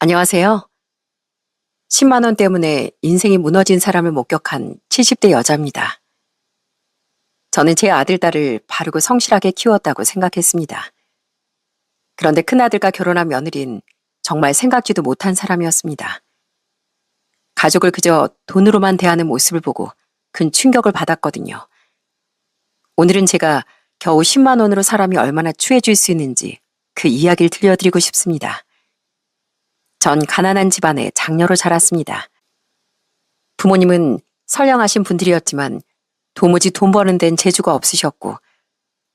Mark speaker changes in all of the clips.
Speaker 1: 안녕하세요. 10만 원 때문에 인생이 무너진 사람을 목격한 70대 여자입니다. 저는 제 아들, 딸을 바르고 성실하게 키웠다고 생각했습니다. 그런데 큰아들과 결혼한 며느린 정말 생각지도 못한 사람이었습니다. 가족을 그저 돈으로만 대하는 모습을 보고 큰 충격을 받았거든요. 오늘은 제가 겨우 10만 원으로 사람이 얼마나 추해질 수 있는지 그 이야기를 들려드리고 싶습니다. 전 가난한 집안에 장녀로 자랐습니다. 부모님은 선량하신 분들이었지만 도무지 돈 버는 데는 재주가 없으셨고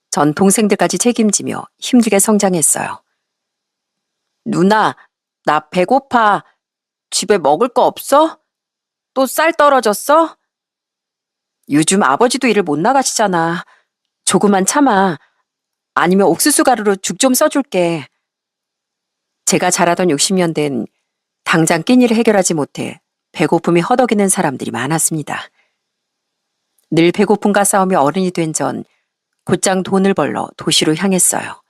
Speaker 1: 전 동생들까지 책임지며 힘들게 성장했어요. 누나, 나 배고파. 집에 먹을 거 없어? 또 쌀 떨어졌어? 요즘 아버지도 일을 못 나가시잖아. 조금만 참아. 아니면 옥수수 가루로 죽 좀 써줄게. 제가 자라던 60년대엔 당장 끼니를 해결하지 못해 배고픔이 허덕이는 사람들이 많았습니다. 늘 배고픔과 싸우며 어른이 된 전 곧장 돈을 벌러 도시로 향했어요.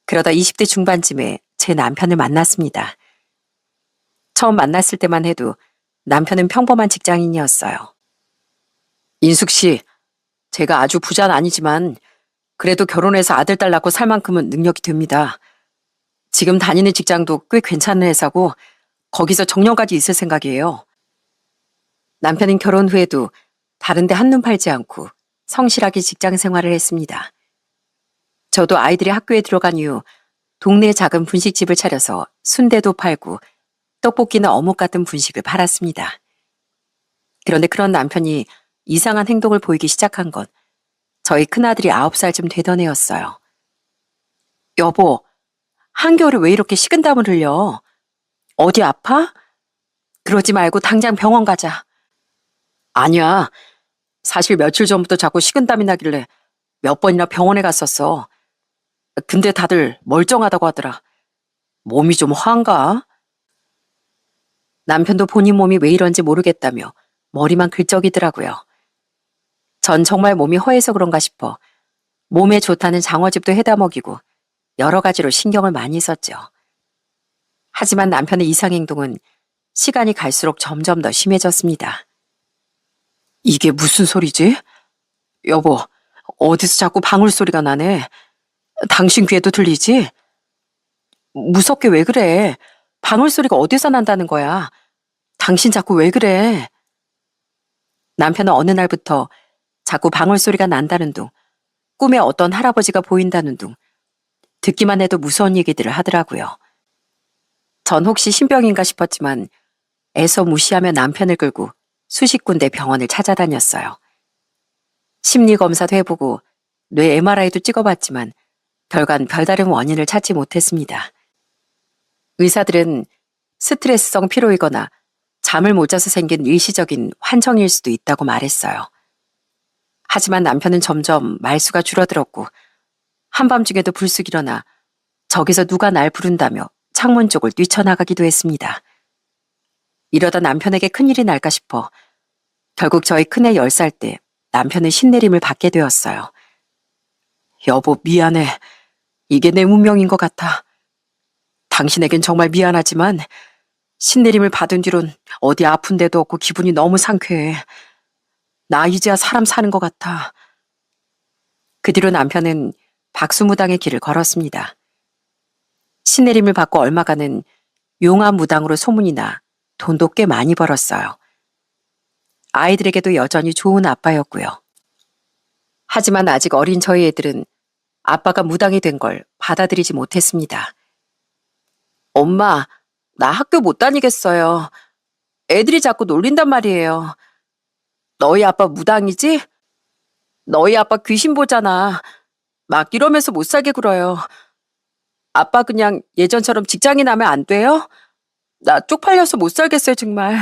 Speaker 1: 그러다 20대 중반쯤에 제 남편을 만났습니다. 처음 만났을 때만 해도 남편은 평범한 직장인이었어요. 인숙 씨, 제가 아주 부자는 아니지만 그래도 결혼해서 아들, 딸 낳고 살 만큼은 능력이 됩니다. 지금 다니는 직장도 꽤 괜찮은 회사고 거기서 정년까지 있을 생각이에요. 남편은 결혼 후에도 다른 데 한눈 팔지 않고 성실하게 직장 생활을 했습니다. 저도 아이들이 학교에 들어간 이후 동네 작은 분식집을 차려서 순대도 팔고 떡볶이나 어묵 같은 분식을 팔았습니다. 그런데 그런 남편이 이상한 행동을 보이기 시작한 건 저희 큰아들이 9살쯤 되던 해였어요. 여보, 한겨울에 왜 이렇게 식은땀을 흘려? 어디 아파? 그러지 말고 당장 병원 가자. 아니야. 사실 며칠 전부터 자꾸 식은땀이 나길래 몇 번이나 병원에 갔었어. 근데 다들 멀쩡하다고 하더라. 몸이 좀 화한가? 남편도 본인 몸이 왜 이런지 모르겠다며 머리만 긁적이더라고요. 전 정말 몸이 허해서 그런가 싶어 몸에 좋다는 장어즙도 해다 먹이고 여러 가지로 신경을 많이 썼죠. 하지만 남편의 이상 행동은 시간이 갈수록 점점 더 심해졌습니다. 이게 무슨 소리지? 여보, 어디서 자꾸 방울소리가 나네. 당신 귀에도 들리지? 무섭게 왜 그래? 방울소리가 어디서 난다는 거야? 당신 자꾸 왜 그래? 남편은 어느 날부터 자꾸 방울소리가 난다는 둥, 꿈에 어떤 할아버지가 보인다는 둥, 듣기만 해도 무서운 얘기들을 하더라고요. 전 혹시 신병인가 싶었지만 애써 무시하며 남편을 끌고 수십 군데 병원을 찾아다녔어요. 심리검사도 해보고 뇌 MRI도 찍어봤지만 별간 별다른 원인을 찾지 못했습니다. 의사들은 스트레스성 피로이거나 잠을 못 자서 생긴 일시적인 환청일 수도 있다고 말했어요. 하지만 남편은 점점 말수가 줄어들었고 한밤중에도 불쑥 일어나 저기서 누가 날 부른다며 창문 쪽을 뛰쳐나가기도 했습니다. 이러다 남편에게 큰일이 날까 싶어 결국 저희 큰애 10살 때 남편은 신내림을 받게 되었어요. 여보, 미안해. 이게 내 운명인 것 같아. 당신에겐 정말 미안하지만 신내림을 받은 뒤론 어디 아픈 데도 없고 기분이 너무 상쾌해. 나 이제야 사람 사는 것 같아. 그 뒤로 남편은 박수무당의 길을 걸었습니다. 신내림을 받고 얼마간은 용화무당으로 소문이 나 돈도 꽤 많이 벌었어요. 아이들에게도 여전히 좋은 아빠였고요. 하지만 아직 어린 저희 애들은 아빠가 무당이 된 걸 받아들이지 못했습니다. 엄마, 나 학교 못 다니겠어요. 애들이 자꾸 놀린단 말이에요. 너희 아빠 무당이지? 너희 아빠 귀신 보잖아. 막 이러면서 못 살게 굴어요. 아빠 그냥 예전처럼 직장인 하면 안 돼요? 나 쪽팔려서 못 살겠어요, 정말.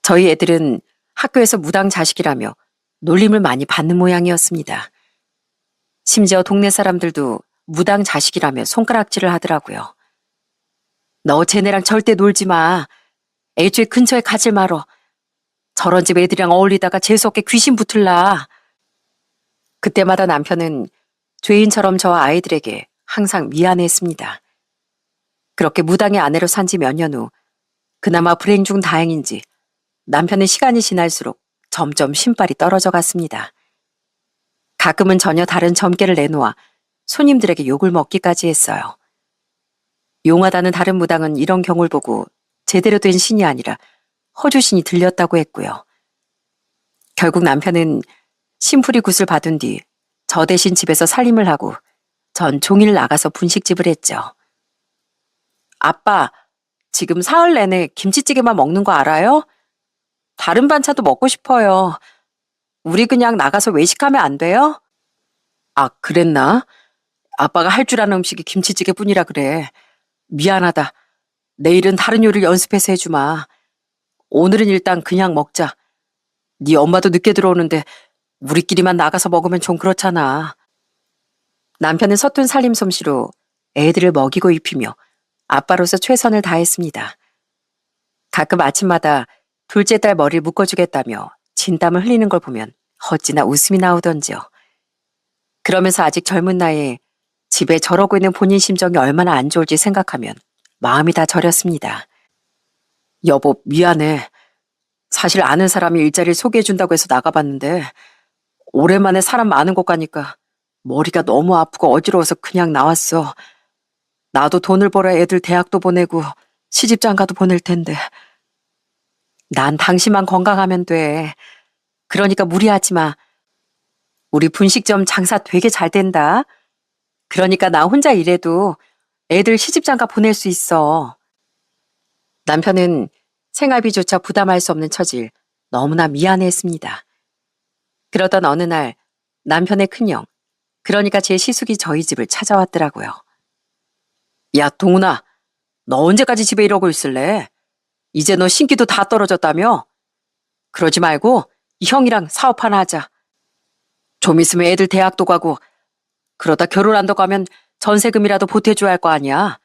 Speaker 1: 저희 애들은 학교에서 무당 자식이라며 놀림을 많이 받는 모양이었습니다. 심지어 동네 사람들도 무당 자식이라며 손가락질을 하더라고요. 너 쟤네랑 절대 놀지 마. 애초에 근처에 가지 말어. 저런 집 애들이랑 어울리다가 재수없게 귀신 붙을라. 그때마다 남편은 죄인처럼 저와 아이들에게 항상 미안해했습니다. 그렇게 무당의 아내로 산 지 몇 년 후 그나마 불행 중 다행인지 남편은 시간이 지날수록 점점 신발이 떨어져 갔습니다. 가끔은 전혀 다른 점괘를 내놓아 손님들에게 욕을 먹기까지 했어요. 용하다는 다른 무당은 이런 경우를 보고 제대로 된 신이 아니라 허주신이 들렸다고 했고요. 결국 남편은 신풀이 굿을 받은 뒤 저 대신 집에서 살림을 하고 전 종일 나가서 분식집을 했죠. 아빠, 지금 사흘 내내 김치찌개만 먹는 거 알아요? 다른 반찬도 먹고 싶어요. 우리 그냥 나가서 외식하면 안 돼요? 아, 그랬나? 아빠가 할 줄 아는 음식이 김치찌개뿐이라 그래. 미안하다. 내일은 다른 요리를 연습해서 해주마. 오늘은 일단 그냥 먹자. 네 엄마도 늦게 들어오는데 우리끼리만 나가서 먹으면 좀 그렇잖아. 남편은 서툰 살림 솜씨로 애들을 먹이고 입히며 아빠로서 최선을 다했습니다. 가끔 아침마다 둘째 딸 머리를 묶어주겠다며 진땀을 흘리는 걸 보면 어찌나 웃음이 나오던지요. 그러면서 아직 젊은 나이에 집에 저러고 있는 본인 심정이 얼마나 안 좋을지 생각하면 마음이 다 저렸습니다. 여보, 미안해. 사실 아는 사람이 일자리를 소개해준다고 해서 나가봤는데 오랜만에 사람 많은 곳 가니까 머리가 너무 아프고 어지러워서 그냥 나왔어. 나도 돈을 벌어 애들 대학도 보내고 시집장가도 보낼 텐데. 난 당신만 건강하면 돼. 그러니까 무리하지 마. 우리 분식점 장사 되게 잘 된다. 그러니까 나 혼자 일해도 애들 시집장가 보낼 수 있어. 남편은 생활비조차 부담할 수 없는 처지를 너무나 미안해했습니다. 그러던 어느 날 남편의 큰형, 그러니까 제 시숙이 저희 집을 찾아왔더라고요. 야, 동훈아, 너 언제까지 집에 이러고 있을래? 이제 너 신기도 다 떨어졌다며? 그러지 말고 이 형이랑 사업 하나 하자. 좀 있으면 애들 대학도 가고 그러다 결혼한다고 하면 전세금이라도 보태줘야 할 거 아니야.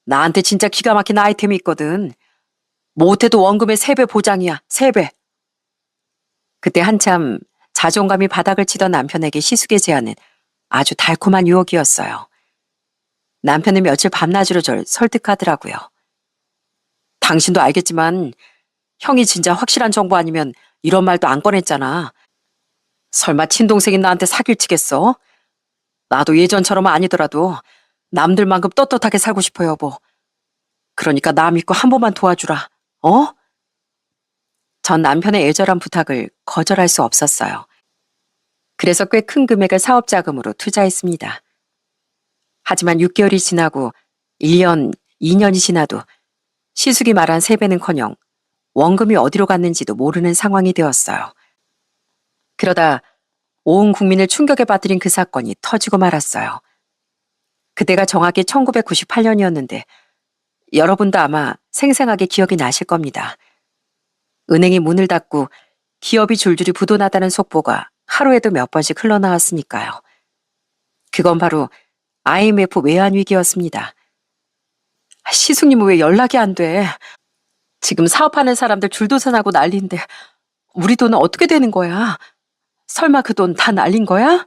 Speaker 1: 나한테 진짜 기가 막힌 아이템이 있거든. 못해도 원금의 3배 보장이야, 3배. 그때 한참 자존감이 바닥을 치던 남편에게 시숙의 제안은 아주 달콤한 유혹이었어요. 남편은 며칠 밤낮으로 절 설득하더라고요. 당신도 알겠지만 형이 진짜 확실한 정보 아니면 이런 말도 안 꺼냈잖아. 설마 친동생이 나한테 사기를 치겠어? 나도 예전처럼 아니더라도 남들만큼 떳떳하게 살고 싶어, 여보. 그러니까 나 믿고 한 번만 도와주라. 어? 전 남편의 애절한 부탁을 거절할 수 없었어요. 그래서 꽤 큰 금액을 사업자금으로 투자했습니다. 하지만 6개월이 지나고 1년, 2년이 지나도 시숙이 말한 3배는커녕 원금이 어디로 갔는지도 모르는 상황이 되었어요. 그러다 온 국민을 충격에 빠뜨린 그 사건이 터지고 말았어요. 그때가 정확히 1998년이었는데 여러분도 아마 생생하게 기억이 나실 겁니다. 은행이 문을 닫고 기업이 줄줄이 부도나다는 속보가 하루에도 몇 번씩 흘러나왔으니까요. 그건 바로 IMF 외환위기였습니다. 시숙님은 왜 연락이 안 돼? 지금 사업하는 사람들 줄도산하고 난리인데 우리 돈은 어떻게 되는 거야? 설마 그 돈 다 날린 거야?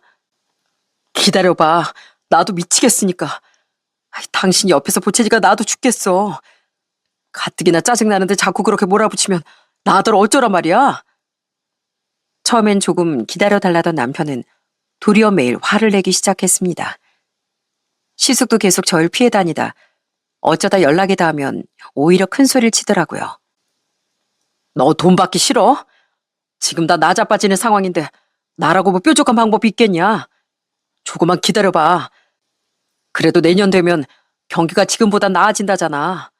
Speaker 1: 기다려봐. 나도 미치겠으니까. 당신 옆에서 보채니까 나도 죽겠어. 가뜩이나 짜증나는데 자꾸 그렇게 몰아붙이면 나들 어쩌란 말이야? 처음엔 조금 기다려달라던 남편은 도리어 매일 화를 내기 시작했습니다. 시숙도 계속 저를 피해 다니다 어쩌다 연락이 닿으면 오히려 큰 소리를 치더라고요. 너 돈 받기 싫어? 지금 다 나자빠지는 상황인데 나라고 뭐 뾰족한 방법이 있겠냐? 조금만 기다려봐. 그래도 내년 되면 경기가 지금보다 나아진다잖아.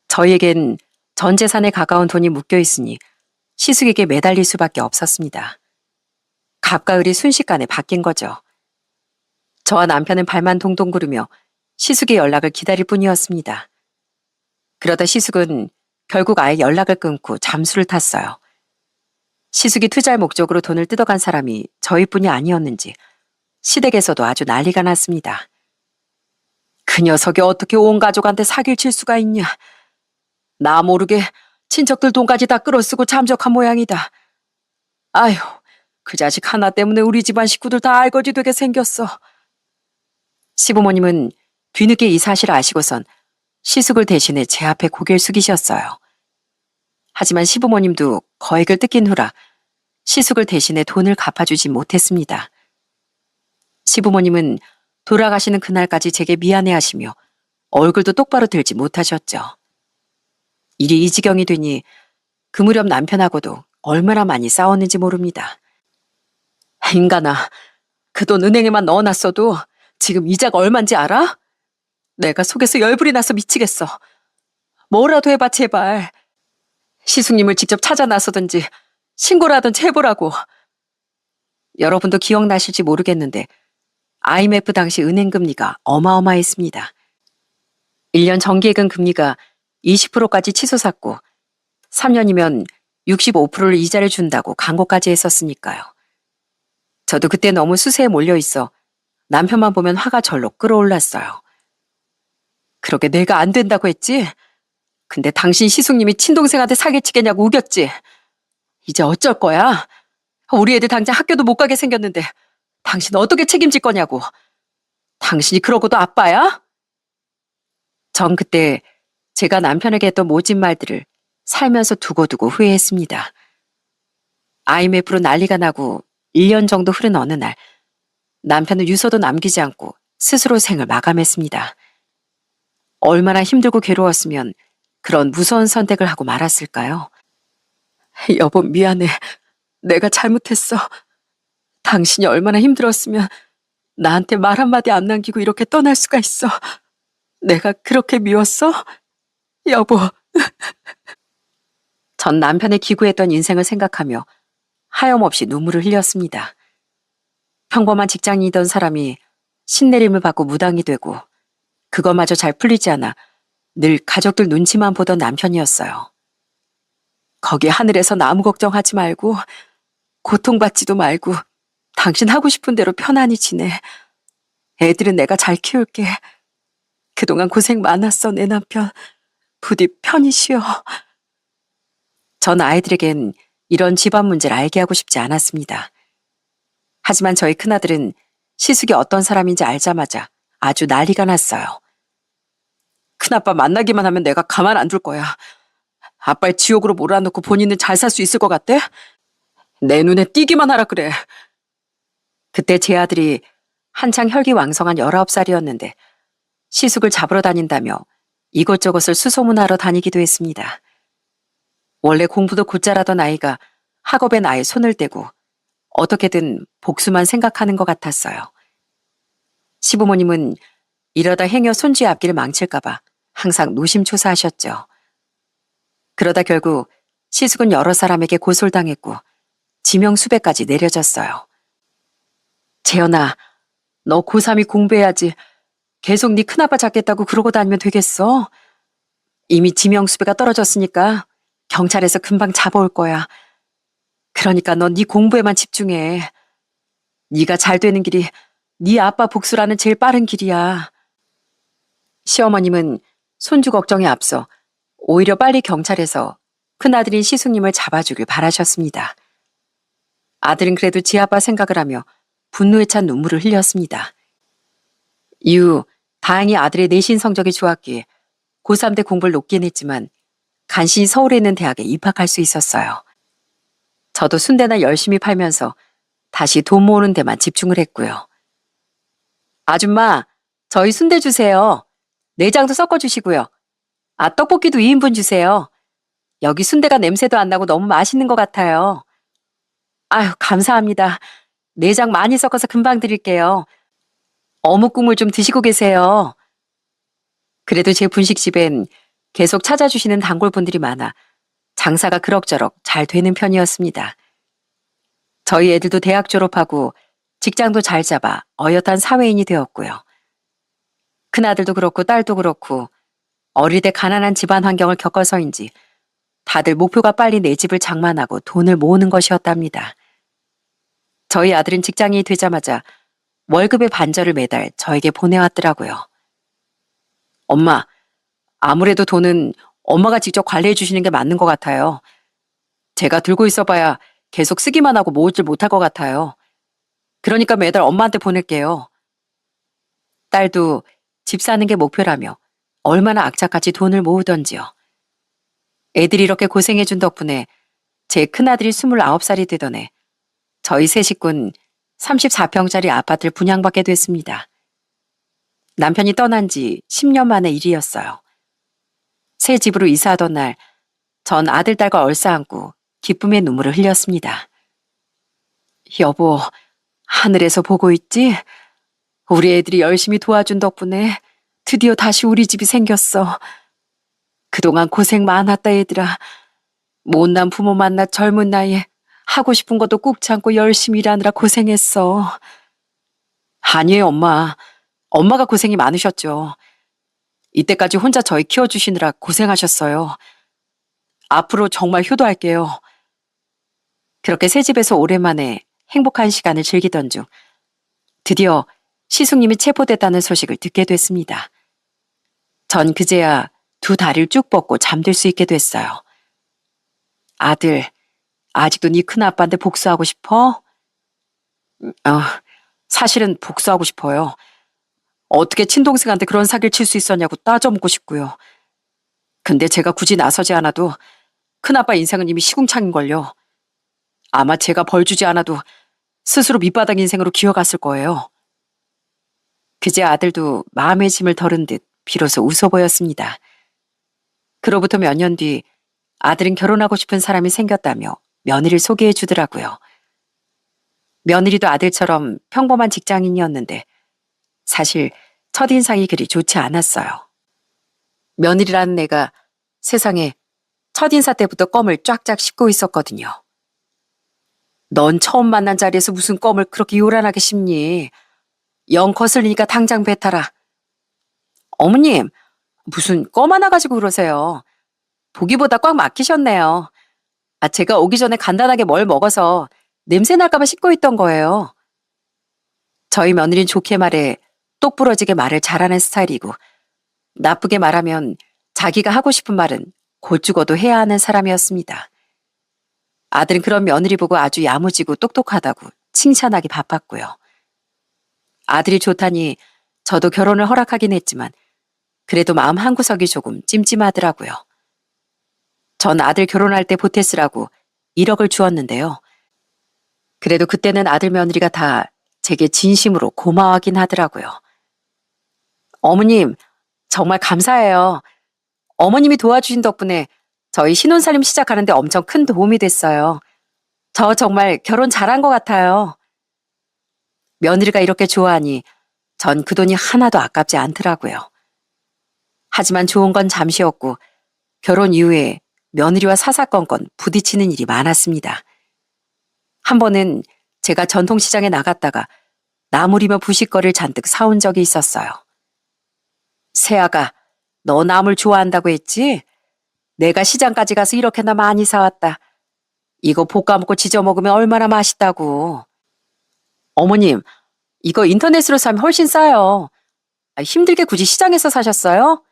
Speaker 1: 저희에겐 전 재산에 가까운 돈이 묶여 있으니 시숙에게 매달릴 수밖에 없었습니다. 갑과 을이 순식간에 바뀐 거죠. 저와 남편은 발만 동동 구르며 시숙의 연락을 기다릴 뿐이었습니다. 그러다 시숙은 결국 아예 연락을 끊고 잠수를 탔어요. 시숙이 투자할 목적으로 돈을 뜯어간 사람이 저희뿐이 아니었는지 시댁에서도 아주 난리가 났습니다. 그 녀석이 어떻게 온 가족한테 사기를 칠 수가 있냐. 나 모르게 친척들 돈까지 다 끌어쓰고 잠적한 모양이다. 아휴, 그 자식 하나 때문에 우리 집안 식구들 다 알거지 되게 생겼어. 시부모님은 뒤늦게 이 사실을 아시고선 시숙을 대신해 제 앞에 고개를 숙이셨어요. 하지만 시부모님도 거액을 뜯긴 후라 시숙을 대신해 돈을 갚아주지 못했습니다. 시부모님은 돌아가시는 그날까지 제게 미안해하시며 얼굴도 똑바로 들지 못하셨죠. 일이 이 지경이 되니 그 무렵 남편하고도 얼마나 많이 싸웠는지 모릅니다. 인간아, 그 돈 은행에만 넣어놨어도 지금 이자가 얼만지 알아? 내가 속에서 열불이 나서 미치겠어. 뭐라도 해봐 제발. 시숙님을 직접 찾아 나서든지 신고라든지 해보라고. 여러분도 기억나실지 모르겠는데 IMF 당시 은행 금리가 어마어마했습니다. 1년 정기예금 금리가 20%까지 치솟았고 3년이면 65%를 이자를 준다고 광고까지 했었으니까요. 저도 그때 너무 수세에 몰려 있어 남편만 보면 화가 절로 끌어올랐어요. 그러게 내가 안 된다고 했지? 근데 당신 시숙님이 친동생한테 사기치겠냐고 우겼지? 이제 어쩔 거야? 우리 애들 당장 학교도 못 가게 생겼는데 당신 어떻게 책임질 거냐고. 당신이 그러고도 아빠야? 전 그때 제가 남편에게 했던 모진 말들을 살면서 두고두고 후회했습니다. IMF로 난리가 나고 1년 정도 흐른 어느 날 남편은 유서도 남기지 않고 스스로 생을 마감했습니다. 얼마나 힘들고 괴로웠으면 그런 무서운 선택을 하고 말았을까요? 여보 미안해. 내가 잘못했어. 당신이 얼마나 힘들었으면 나한테 말 한마디 안 남기고 이렇게 떠날 수가 있어. 내가 그렇게 미웠어? 여보. 전 남편의 기구했던 인생을 생각하며 하염없이 눈물을 흘렸습니다. 평범한 직장인이던 사람이 신내림을 받고 무당이 되고 그것마저 잘 풀리지 않아 늘 가족들 눈치만 보던 남편이었어요. 거기 하늘에서 아무 걱정하지 말고 고통받지도 말고 당신 하고 싶은 대로 편안히 지내. 애들은 내가 잘 키울게. 그동안 고생 많았어 내 남편. 부디 편히 쉬어. 전 아이들에겐 이런 집안 문제를 알게 하고 싶지 않았습니다. 하지만 저희 큰아들은 시숙이 어떤 사람인지 알자마자 아주 난리가 났어요. 큰아빠 만나기만 하면 내가 가만 안 둘 거야. 아빠를 지옥으로 몰아넣고 본인은 잘 살 수 있을 것 같대? 내 눈에 띄기만 하라 그래. 그때 제 아들이 한창 혈기왕성한 19살이었는데 시숙을 잡으러 다닌다며 이곳저곳을 수소문하러 다니기도 했습니다. 원래 공부도 곧잘하던 아이가 학업에 나의 손을 떼고 어떻게든 복수만 생각하는 것 같았어요. 시부모님은 이러다 행여 손주의 앞길을 망칠까봐 항상 노심초사하셨죠. 그러다 결국 시숙은 여러 사람에게 고솔당했고 지명수배까지 내려졌어요. 재현아, 너 고3이 공부해야지. 계속 네 큰아빠 잡겠다고 그러고 다니면 되겠어? 이미 지명수배가 떨어졌으니까 경찰에서 금방 잡아올 거야. 그러니까 넌 네 공부에만 집중해. 네가 잘 되는 길이 네 아빠 복수라는 제일 빠른 길이야. 시어머님은 손주 걱정에 앞서 오히려 빨리 경찰에서 큰아들인 시숙님을 잡아주길 바라셨습니다. 아들은 그래도 지 아빠 생각을 하며 분노에 찬 눈물을 흘렸습니다. 이후 다행히 아들의 내신 성적이 좋았기에 고3 때 공부를 높긴 했지만 간신히 서울에 있는 대학에 입학할 수 있었어요. 저도 순대나 열심히 팔면서 다시 돈 모으는 데만 집중을 했고요. 아줌마, 저희 순대 주세요. 내장도 섞어주시고요. 아, 떡볶이도 2인분 주세요. 여기 순대가 냄새도 안 나고 너무 맛있는 것 같아요. 아유, 감사합니다. 내장 많이 섞어서 금방 드릴게요. 어묵 국물 좀 드시고 계세요. 그래도 제 분식집엔 계속 찾아주시는 단골분들이 많아 장사가 그럭저럭 잘 되는 편이었습니다. 저희 애들도 대학 졸업하고 직장도 잘 잡아 어엿한 사회인이 되었고요. 큰아들도 그렇고 딸도 그렇고 어릴 때 가난한 집안 환경을 겪어서인지 다들 목표가 빨리 내 집을 장만하고 돈을 모으는 것이었답니다. 저희 아들은 직장인이 되자마자 월급의 반절을 매달 저에게 보내왔더라고요. 엄마, 아무래도 돈은 엄마가 직접 관리해 주시는 게 맞는 것 같아요. 제가 들고 있어봐야 계속 쓰기만 하고 모으질 못할 것 같아요. 그러니까 매달 엄마한테 보낼게요. 딸도 집 사는 게 목표라며 얼마나 악착같이 돈을 모으던지요. 애들이 이렇게 고생해준 덕분에 제 큰아들이 29살이 되던 해 저희 세 식구는 34평짜리 아파트를 분양받게 됐습니다. 남편이 떠난 지 10년 만의 일이었어요. 새 집으로 이사하던 날 전 아들, 딸과 얼싸안고 기쁨의 눈물을 흘렸습니다. 여보, 하늘에서 보고 있지? 우리 애들이 열심히 도와준 덕분에 드디어 다시 우리 집이 생겼어. 그동안 고생 많았다 얘들아. 못난 부모 만나 젊은 나이에 하고 싶은 것도 꾹 참고 열심히 일하느라 고생했어. 아니에요, 엄마. 엄마가 고생이 많으셨죠. 이때까지 혼자 저희 키워주시느라 고생하셨어요. 앞으로 정말 효도할게요. 그렇게 새 집에서 오랜만에 행복한 시간을 즐기던 중 드디어 시숙님이 체포됐다는 소식을 듣게 됐습니다. 전 그제야 두 다리를 쭉 뻗고 잠들 수 있게 됐어요. 아들, 아직도 네 큰아빠한테 복수하고 싶어? 사실은 복수하고 싶어요. 어떻게 친동생한테 그런 사기를 칠 수 있었냐고 따져묻고 싶고요. 근데 제가 굳이 나서지 않아도 큰아빠 인생은 이미 시궁창인걸요. 아마 제가 벌 주지 않아도 스스로 밑바닥 인생으로 기어갔을 거예요. 그제 아들도 마음의 짐을 덜은 듯 비로소 웃어 보였습니다. 그로부터 몇 년 뒤 아들은 결혼하고 싶은 사람이 생겼다며 며느리를 소개해 주더라고요. 며느리도 아들처럼 평범한 직장인이었는데 사실 첫인상이 그리 좋지 않았어요. 며느리라는 애가 세상에 첫인사 때부터 껌을 쫙쫙 씹고 있었거든요. 넌 처음 만난 자리에서 무슨 껌을 그렇게 요란하게 씹니? 영 거슬리니까 당장 뱉어라. 어머님, 무슨 껌 하나 가지고 그러세요. 보기보다 꽉 막히셨네요. 제가 오기 전에 간단하게 뭘 먹어서 냄새 날까봐 씹고 있던 거예요. 저희 며느리는 좋게 말해 똑부러지게 말을 잘하는 스타일이고 나쁘게 말하면 자기가 하고 싶은 말은 곧 죽어도 해야 하는 사람이었습니다. 아들은 그런 며느리 보고 아주 야무지고 똑똑하다고 칭찬하기 바빴고요. 아들이 좋다니 저도 결혼을 허락하긴 했지만 그래도 마음 한구석이 조금 찜찜하더라고요. 전 아들 결혼할 때 보태 쓰라고 1억을 주었는데요. 그래도 그때는 아들 며느리가 다 제게 진심으로 고마워하긴 하더라고요. 어머님, 정말 감사해요. 어머님이 도와주신 덕분에 저희 신혼살림 시작하는데 엄청 큰 도움이 됐어요. 저 정말 결혼 잘한 것 같아요. 며느리가 이렇게 좋아하니 전 그 돈이 하나도 아깝지 않더라고요. 하지만 좋은 건 잠시였고 결혼 이후에 며느리와 사사건건 부딪히는 일이 많았습니다. 한 번은 제가 전통시장에 나갔다가 나물이며 부싯거리를 잔뜩 사온 적이 있었어요. 새아가, 너 나물 좋아한다고 했지? 내가 시장까지 가서 이렇게나 많이 사왔다. 이거 볶아 먹고 지져 먹으면 얼마나 맛있다고. 어머님, 이거 인터넷으로 사면 훨씬 싸요. 힘들게 굳이 시장에서 사셨어요?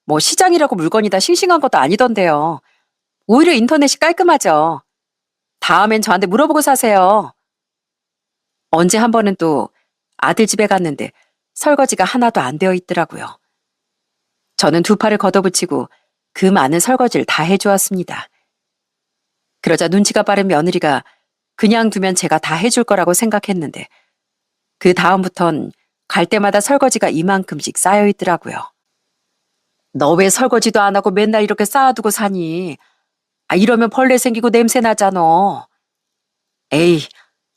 Speaker 1: 뭐 시장이라고 물건이 다 싱싱한 것도 아니던데요. 오히려 인터넷이 깔끔하죠. 다음엔 저한테 물어보고 사세요. 언제 한 번은 또 아들 집에 갔는데 설거지가 하나도 안 되어 있더라고요. 저는 두 팔을 걷어붙이고 그 많은 설거지를 다 해주었습니다. 그러자 눈치가 빠른 며느리가 그냥 두면 제가 다 해줄 거라고 생각했는데 그 다음부턴 갈 때마다 설거지가 이만큼씩 쌓여 있더라고요. 너 왜 설거지도 안 하고 맨날 이렇게 쌓아두고 사니? 이러면 벌레 생기고 냄새 나잖아. 에이,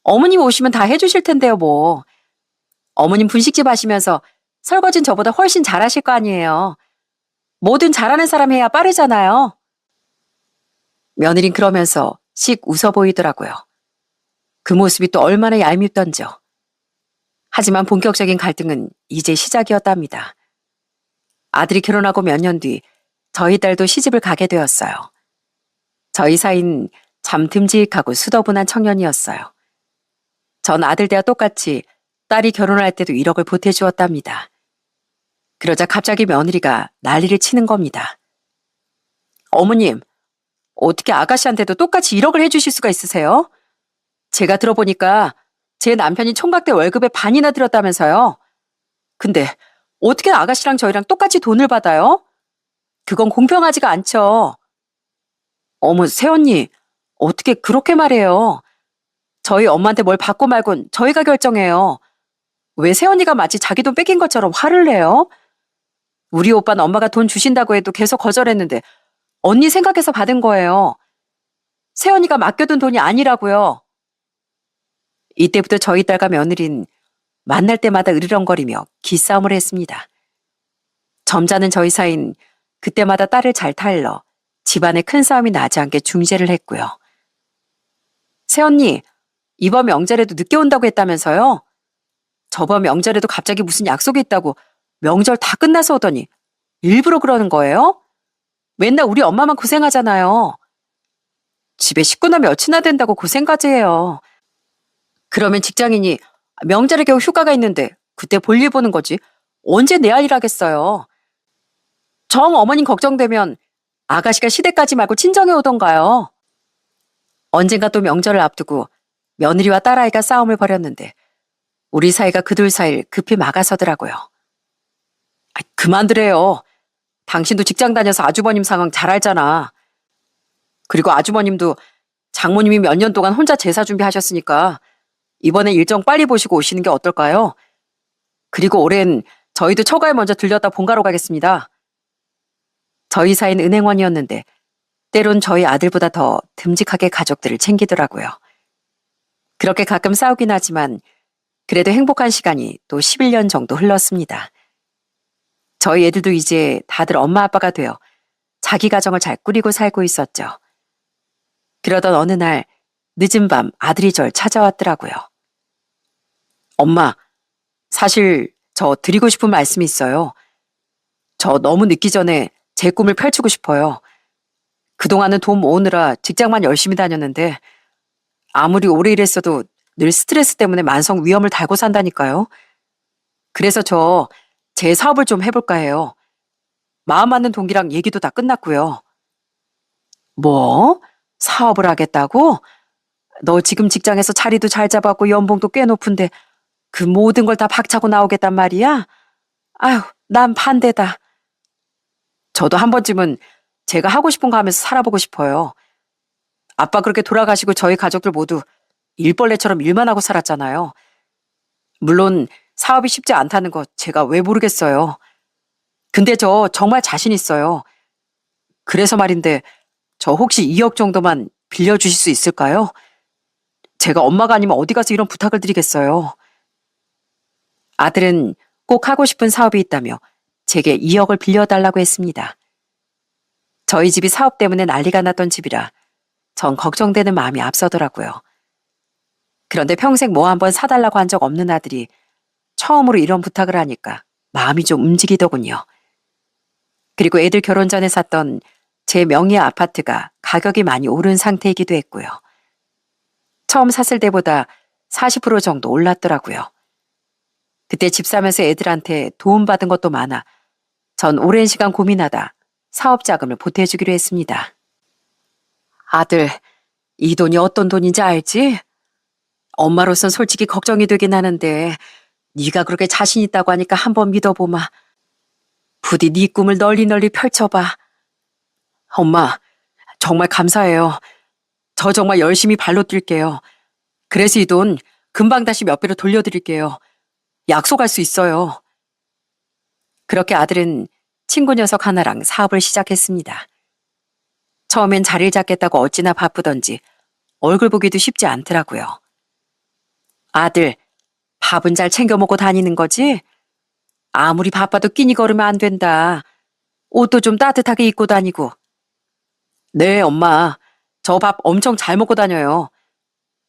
Speaker 1: 어머님 오시면 다 해주실 텐데요, 뭐. 어머님 분식집 하시면서 설거지는 저보다 훨씬 잘하실 거 아니에요. 뭐든 잘하는 사람 해야 빠르잖아요. 며느린 그러면서 씩 웃어 보이더라고요. 그 모습이 또 얼마나 얄밉던지요. 하지만 본격적인 갈등은 이제 시작이었답니다. 아들이 결혼하고 몇 년 뒤 저희 딸도 시집을 가게 되었어요. 저희 사이는 참 듬직하고 수더분한 청년이었어요. 전 아들 때와 똑같이 딸이 결혼할 때도 1억을 보태주었답니다. 그러자 갑자기 며느리가 난리를 치는 겁니다. 어머님, 어떻게 아가씨한테도 똑같이 1억을 해주실 수가 있으세요? 제가 들어보니까 제 남편이 총각때 월급의 반이나 들었다면서요. 근데 어떻게 아가씨랑 저희랑 똑같이 돈을 받아요? 그건 공평하지가 않죠. 어머, 새언니, 어떻게 그렇게 말해요? 저희 엄마한테 뭘 받고 말곤 저희가 결정해요. 왜 새언니가 마치 자기 돈 뺏긴 것처럼 화를 내요? 우리 오빠는 엄마가 돈 주신다고 해도 계속 거절했는데 언니 생각해서 받은 거예요. 새언니가 맡겨둔 돈이 아니라고요. 이때부터 저희 딸과 며느린 만날 때마다 으르렁거리며 기싸움을 했습니다. 점잖은 저희 사이는 그때마다 딸을 잘 타일러 집안에 큰 싸움이 나지 않게 중재를 했고요. 새언니, 이번 명절에도 늦게 온다고 했다면서요? 저번 명절에도 갑자기 무슨 약속이 있다고 명절 다 끝나서 오더니 일부러 그러는 거예요? 맨날 우리 엄마만 고생하잖아요. 집에 식구나 몇이나 된다고 고생까지 해요. 그러면 직장인이 명절에 겨우 휴가가 있는데 그때 볼일 보는 거지. 언제 내 할 일 하겠어요. 정 어머님 걱정되면 아가씨가 시댁까지 말고 친정에 오던가요. 언젠가 또 명절을 앞두고 며느리와 딸아이가 싸움을 벌였는데 우리 사이가 그 둘 사이를 급히 막아서더라고요. 그만두래요. 당신도 직장 다녀서 아주버님 상황 잘 알잖아. 그리고 아주버님도 장모님이 몇 년 동안 혼자 제사 준비하셨으니까 이번에 일정 빨리 보시고 오시는 게 어떨까요? 그리고 올해는 저희도 처가에 먼저 들렸다 본가로 가겠습니다. 저희 사이는 은행원이었는데 때론 저희 아들보다 더 듬직하게 가족들을 챙기더라고요. 그렇게 가끔 싸우긴 하지만 그래도 행복한 시간이 또 11년 정도 흘렀습니다. 저희 애들도 이제 다들 엄마 아빠가 되어 자기 가정을 잘 꾸리고 살고 있었죠. 그러던 어느 날 늦은 밤 아들이 절 찾아왔더라고요. 엄마, 사실 저 드리고 싶은 말씀이 있어요. 저 너무 늦기 전에 제 꿈을 펼치고 싶어요. 그동안은 돈 모으느라 직장만 열심히 다녔는데 아무리 오래 일했어도 늘 스트레스 때문에 만성 위험을 달고 산다니까요. 그래서 저 제 사업을 좀 해볼까 해요. 마음 맞는 동기랑 얘기도 다 끝났고요. 뭐? 사업을 하겠다고? 너 지금 직장에서 자리도 잘 잡았고 연봉도 꽤 높은데 그 모든 걸 다 박차고 나오겠단 말이야? 아휴, 난 반대다. 저도 한 번쯤은 제가 하고 싶은 거 하면서 살아보고 싶어요. 아빠 그렇게 돌아가시고 저희 가족들 모두 일벌레처럼 일만 하고 살았잖아요. 물론 사업이 쉽지 않다는 거 제가 왜 모르겠어요. 근데 저 정말 자신 있어요. 그래서 말인데 저 혹시 2억 정도만 빌려주실 수 있을까요? 제가 엄마가 아니면 어디 가서 이런 부탁을 드리겠어요. 아들은 꼭 하고 싶은 사업이 있다며 제게 2억을 빌려달라고 했습니다. 저희 집이 사업 때문에 난리가 났던 집이라 전 걱정되는 마음이 앞서더라고요. 그런데 평생 뭐 한번 사달라고 한 적 없는 아들이 처음으로 이런 부탁을 하니까 마음이 좀 움직이더군요. 그리고 애들 결혼 전에 샀던 제 명의 아파트가 가격이 많이 오른 상태이기도 했고요. 처음 샀을 때보다 40% 정도 올랐더라고요. 그때 집 사면서 애들한테 도움받은 것도 많아 전 오랜 시간 고민하다 사업 자금을 보태주기로 했습니다. 아들, 이 돈이 어떤 돈인지 알지? 엄마로선 솔직히 걱정이 되긴 하는데 네가 그렇게 자신 있다고 하니까 한번 믿어보마. 부디 네 꿈을 널리 널리 펼쳐봐. 엄마, 정말 감사해요. 저 정말 열심히 발로 뛸게요. 그래서 이 돈 금방 다시 몇 배로 돌려드릴게요. 약속할 수 있어요. 그렇게 아들은 친구 녀석 하나랑 사업을 시작했습니다. 처음엔 자리를 잡겠다고 어찌나 바쁘던지 얼굴 보기도 쉽지 않더라고요. 아들, 밥은 잘 챙겨 먹고 다니는 거지? 아무리 바빠도 끼니 걸으면 안 된다. 옷도 좀 따뜻하게 입고 다니고. 네, 엄마. 저 밥 엄청 잘 먹고 다녀요.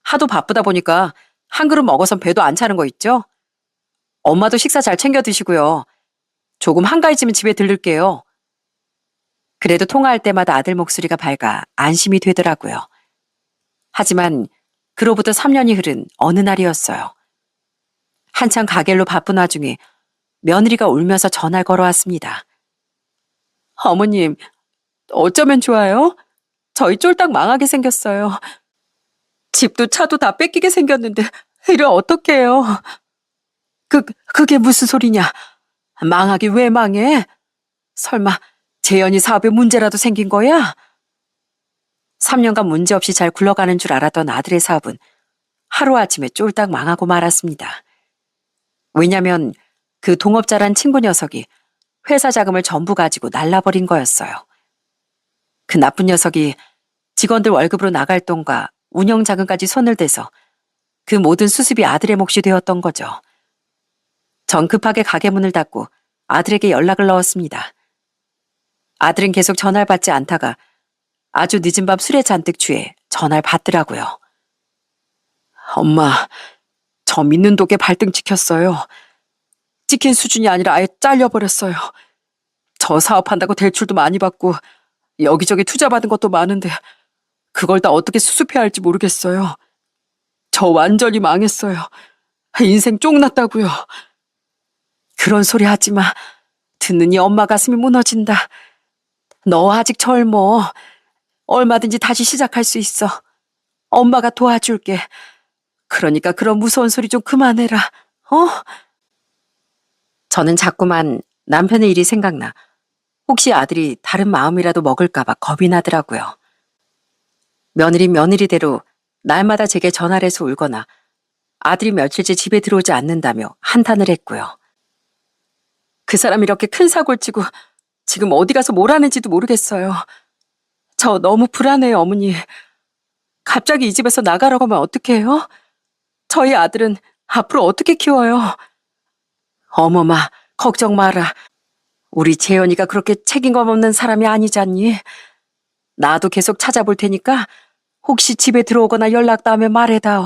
Speaker 1: 하도 바쁘다 보니까 한 그릇 먹어선 배도 안 차는 거 있죠? 엄마도 식사 잘 챙겨 드시고요. 조금 한가해지면 집에 들를게요. 그래도 통화할 때마다 아들 목소리가 밝아 안심이 되더라고요. 하지만 그로부터 3년이 흐른 어느 날이었어요. 한창 가게로 바쁜 와중에 며느리가 울면서 전화를 걸어왔습니다. 어머님, 어쩌면 좋아요? 저희 쫄딱 망하게 생겼어요. 집도 차도 다 뺏기게 생겼는데 이를 어떻게 해요? 그게 무슨 소리냐? 망하기 왜 망해? 설마 재현이 사업에 문제라도 생긴 거야? 3년간 문제없이 잘 굴러가는 줄 알았던 아들의 사업은 하루아침에 쫄딱 망하고 말았습니다. 왜냐면 그 동업자란 친구 녀석이 회사 자금을 전부 가지고 날라버린 거였어요. 그 나쁜 녀석이 직원들 월급으로 나갈 돈과 운영 자금까지 손을 대서 그 모든 수습이 아들의 몫이 되었던 거죠. 전 급하게 가게 문을 닫고 아들에게 연락을 넣었습니다. 아들은 계속 전화를 받지 않다가 아주 늦은 밤 술에 잔뜩 취해 전화를 받더라고요. 엄마, 저 믿는 독에 발등 찍혔어요. 찍힌 수준이 아니라 아예 잘려버렸어요. 저 사업한다고 대출도 많이 받고 여기저기 투자받은 것도 많은데 그걸 다 어떻게 수습해야 할지 모르겠어요. 저 완전히 망했어요. 인생 쫑났다고요. 그런 소리 하지 마. 듣느니 엄마 가슴이 무너진다. 너 아직 젊어. 얼마든지 다시 시작할 수 있어. 엄마가 도와줄게. 그러니까 그런 무서운 소리 좀 그만해라. 어? 저는 자꾸만 남편의 일이 생각나 혹시 아들이 다른 마음이라도 먹을까 봐 겁이 나더라고요. 며느리대로 날마다 제게 전화를 해서 울거나 아들이 며칠째 집에 들어오지 않는다며 한탄을 했고요. 그 사람이 이렇게 큰 사고를 치고 지금 어디 가서 뭘 하는지도 모르겠어요. 저 너무 불안해요, 어머니. 갑자기 이 집에서 나가라고 하면 어떡해요? 저희 아들은 앞으로 어떻게 키워요? 어머마, 걱정 마라. 우리 재현이가 그렇게 책임감 없는 사람이 아니잖니. 나도 계속 찾아볼 테니까 혹시 집에 들어오거나 연락 닿으면 말해다오.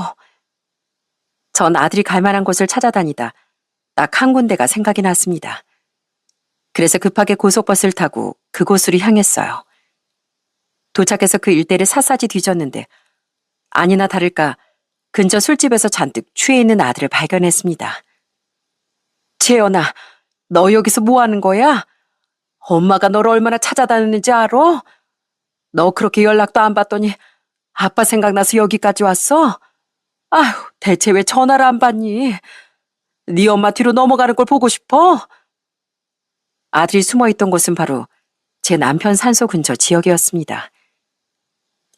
Speaker 1: 전 아들이 갈 만한 곳을 찾아다니다 딱 한 군데가 생각이 났습니다. 그래서 급하게 고속버스를 타고 그곳으로 향했어요. 도착해서 그 일대를 샅샅이 뒤졌는데 아니나 다를까 근처 술집에서 잔뜩 취해 있는 아들을 발견했습니다. 재현아, 너 여기서 뭐 하는 거야? 엄마가 너를 얼마나 찾아다녔는지 알아? 너 그렇게 연락도 안 받더니 아빠 생각나서 여기까지 왔어? 아휴, 대체 왜 전화를 안 받니? 네 엄마 뒤로 넘어가는 걸 보고 싶어? 아들이 숨어있던 곳은 바로 제 남편 산소 근처 지역이었습니다.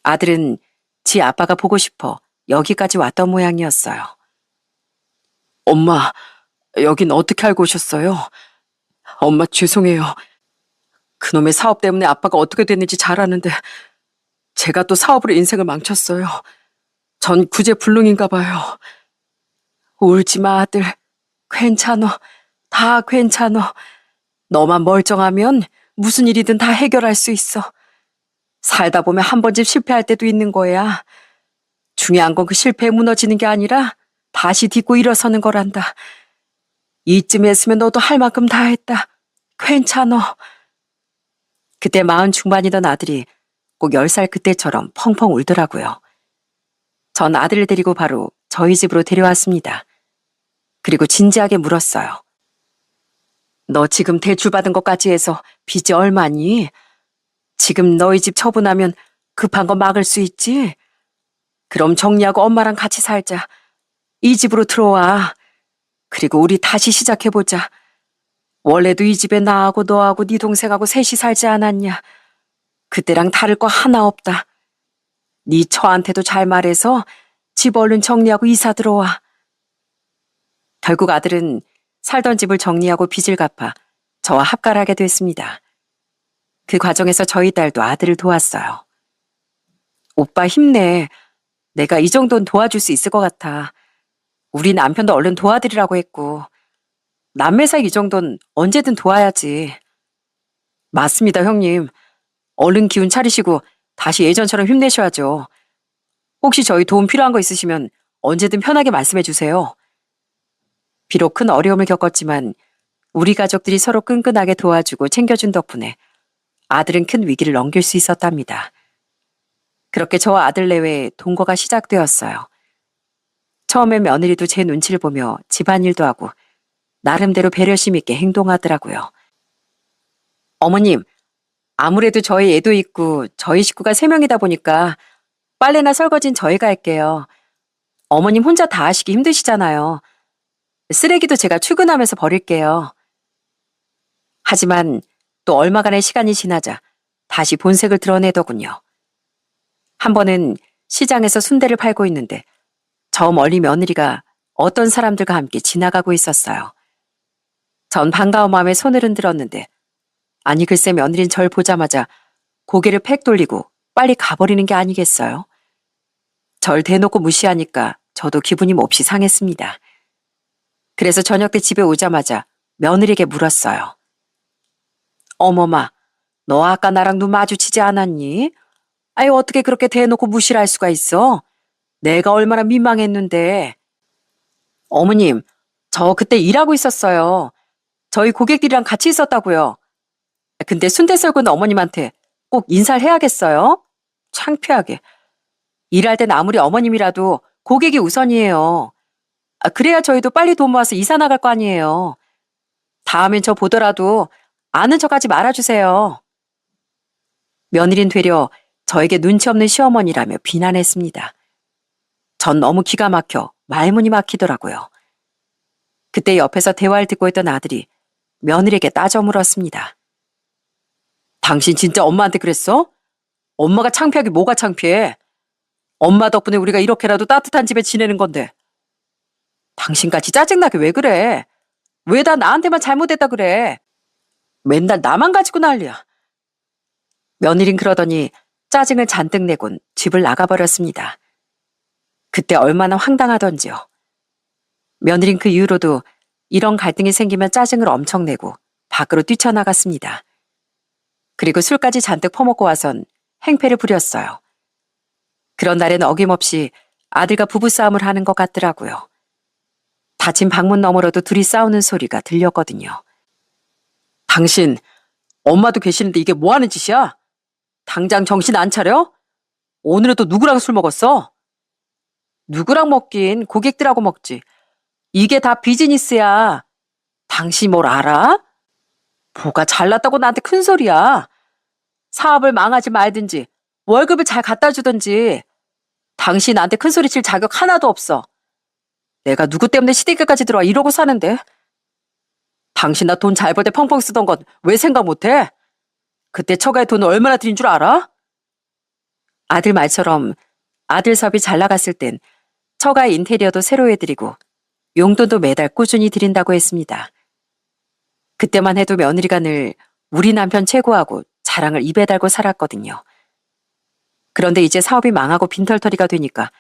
Speaker 1: 아들은 지 아빠가 보고 싶어 여기까지 왔던 모양이었어요. 엄마, 여긴 어떻게 알고 오셨어요? 엄마 죄송해요. 그놈의 사업 때문에 아빠가 어떻게 됐는지 잘 아는데 제가 또 사업으로 인생을 망쳤어요. 전 구제불능인가 봐요. 울지 마, 아들. 괜찮어. 다 괜찮어. 너만 멀쩡하면 무슨 일이든 다 해결할 수 있어. 살다 보면 한 번쯤 실패할 때도 있는 거야. 중요한 건 그 실패에 무너지는 게 아니라 다시 딛고 일어서는 거란다. 이쯤 했으면 너도 할 만큼 다 했다. 괜찮어. 그때 40 중반이던 아들이 꼭 10살 그때처럼 펑펑 울더라고요. 전 아들을 데리고 바로 저희 집으로 데려왔습니다. 그리고 진지하게 물었어요. 너 지금 대출받은 것까지 해서 빚이 얼마니? 지금 너희 집 처분하면 급한 거 막을 수 있지? 그럼 정리하고 엄마랑 같이 살자. 이 집으로 들어와. 그리고 우리 다시 시작해보자. 원래도 이 집에 나하고 너하고 네 동생하고 셋이 살지 않았냐. 그때랑 다를 거 하나 없다. 네 처한테도 잘 말해서 집 얼른 정리하고 이사 들어와. 결국 아들은 살던 집을 정리하고 빚을 갚아 저와 합가하게 됐습니다. 그 과정에서 저희 딸도 아들을 도왔어요. 오빠 힘내. 내가 이 정도는 도와줄 수 있을 것 같아. 우리 남편도 얼른 도와드리라고 했고 남매 사이 이 정도는 언제든 도와야지. 맞습니다, 형님. 얼른 기운 차리시고 다시 예전처럼 힘내셔야죠. 혹시 저희 도움 필요한 거 있으시면 언제든 편하게 말씀해 주세요. 비록 큰 어려움을 겪었지만 우리 가족들이 서로 끈끈하게 도와주고 챙겨준 덕분에 아들은 큰 위기를 넘길 수 있었답니다. 그렇게 저와 아들 내외의 동거가 시작되었어요. 처음엔 며느리도 제 눈치를 보며 집안일도 하고 나름대로 배려심 있게 행동하더라고요. 어머님, 아무래도 저희 애도 있고 저희 식구가 3명이다 보니까 빨래나 설거지는 저희가 할게요. 어머님 혼자 다 하시기 힘드시잖아요. 쓰레기도 제가 출근하면서 버릴게요. 하지만 또 얼마간의 시간이 지나자 다시 본색을 드러내더군요. 한 번은 시장에서 순대를 팔고 있는데 저 멀리 며느리가 어떤 사람들과 함께 지나가고 있었어요. 전 반가운 마음에 손을 흔들었는데 아니 글쎄 며느린 절 보자마자 고개를 팩 돌리고 빨리 가버리는 게 아니겠어요? 절 대놓고 무시하니까 저도 기분이 몹시 상했습니다. 그래서 저녁 때 집에 오자마자 며느리에게 물었어요. 어머마, 너 아까 나랑 눈 마주치지 않았니? 아이 어떻게 그렇게 대놓고 무시를 할 수가 있어? 내가 얼마나 민망했는데. 어머님, 저 그때 일하고 있었어요. 저희 고객들이랑 같이 있었다고요. 근데 순대 썰고는 어머님한테 꼭 인사를 해야겠어요? 창피하게. 일할 땐 아무리 어머님이라도 고객이 우선이에요. 그래야 저희도 빨리 돈 모아서 이사 나갈 거 아니에요. 다음엔 저 보더라도 아는 척하지 말아주세요. 며느린 되려 저에게 눈치 없는 시어머니라며 비난했습니다. 전 너무 기가 막혀 말문이 막히더라고요. 그때 옆에서 대화를 듣고 있던 아들이 며느리에게 따져 물었습니다. 당신 진짜 엄마한테 그랬어? 엄마가 창피하게 뭐가 창피해? 엄마 덕분에 우리가 이렇게라도 따뜻한 집에 지내는 건데. 당신같이 짜증나게 왜 그래? 왜 다 나한테만 잘못했다 그래? 맨날 나만 가지고 난리야. 며느린 그러더니 짜증을 잔뜩 내곤 집을 나가버렸습니다. 그때 얼마나 황당하던지요. 며느린 그 이후로도 이런 갈등이 생기면 짜증을 엄청 내고 밖으로 뛰쳐나갔습니다. 그리고 술까지 잔뜩 퍼먹고 와선 행패를 부렸어요. 그런 날엔 어김없이 아들과 부부싸움을 하는 것 같더라고요. 닫힌 방문 너머로도 둘이 싸우는 소리가 들렸거든요. 당신, 엄마도 계시는데 이게 뭐 하는 짓이야? 당장 정신 안 차려? 오늘은 또 누구랑 술 먹었어? 누구랑 먹긴 고객들하고 먹지. 이게 다 비즈니스야. 당신 뭘 알아? 뭐가 잘났다고 나한테 큰 소리야. 사업을 망하지 말든지 월급을 잘 갖다 주든지. 당신 나한테 큰 소리 칠 자격 하나도 없어. 내가 누구 때문에 시댁까지 들어와 이러고 사는데. 당신 나 돈 잘 벌 때 펑펑 쓰던 건 왜 생각 못해? 그때 처가에 돈을 얼마나 들인 줄 알아? 아들 말처럼 아들 사업이 잘 나갔을 땐 처가 인테리어도 새로 해드리고 용돈도 매달 꾸준히 드린다고 했습니다. 그때만 해도 며느리가 늘 우리 남편 최고하고 자랑을 입에 달고 살았거든요. 그런데 이제 사업이 망하고 빈털터리가 되니까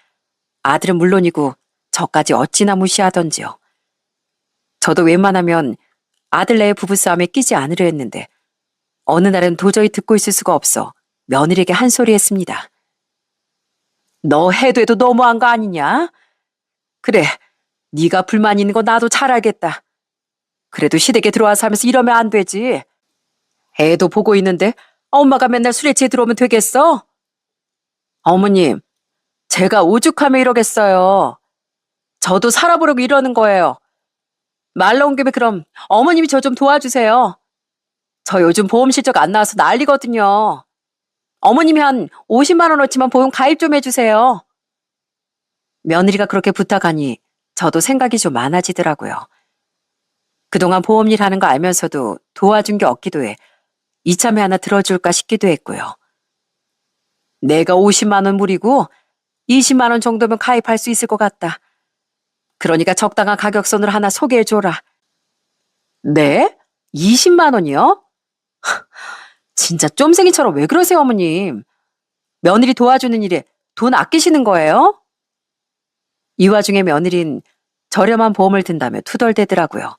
Speaker 1: 아들은 물론이고 저까지 어찌나 무시하던지요. 저도 웬만하면 아들네의 부부싸움에 끼지 않으려 했는데 어느 날은 도저히 듣고 있을 수가 없어 며느리에게 한 소리 했습니다. 너 해도 해도 너무한 거 아니냐? 그래, 네가 불만 있는 거 나도 잘 알겠다. 그래도 시댁에 들어와서 하면서 이러면 안 되지. 애도 보고 있는데 엄마가 맨날 술에 취해 들어오면 되겠어? 어머님, 제가 오죽하면 이러겠어요. 저도 살아보려고 이러는 거예요. 말 나온 김에 그럼 어머님이 저 좀 도와주세요. 저 요즘 보험 실적 안 나와서 난리거든요. 어머님이 한 50만 원어치만 보험 가입 좀 해주세요. 며느리가 그렇게 부탁하니 저도 생각이 좀 많아지더라고요. 그동안 보험 일 하는 거 알면서도 도와준 게 없기도 해 이참에 하나 들어줄까 싶기도 했고요. 내가 50만 원 무리고 20만 원 정도면 가입할 수 있을 것 같다. 그러니까 적당한 가격선으로 하나 소개해줘라. 네? 20만 원이요? 진짜 쫌생이처럼 왜 그러세요, 어머님? 며느리 도와주는 일에 돈 아끼시는 거예요? 이 와중에 며느린 저렴한 보험을 든다며 투덜대더라고요.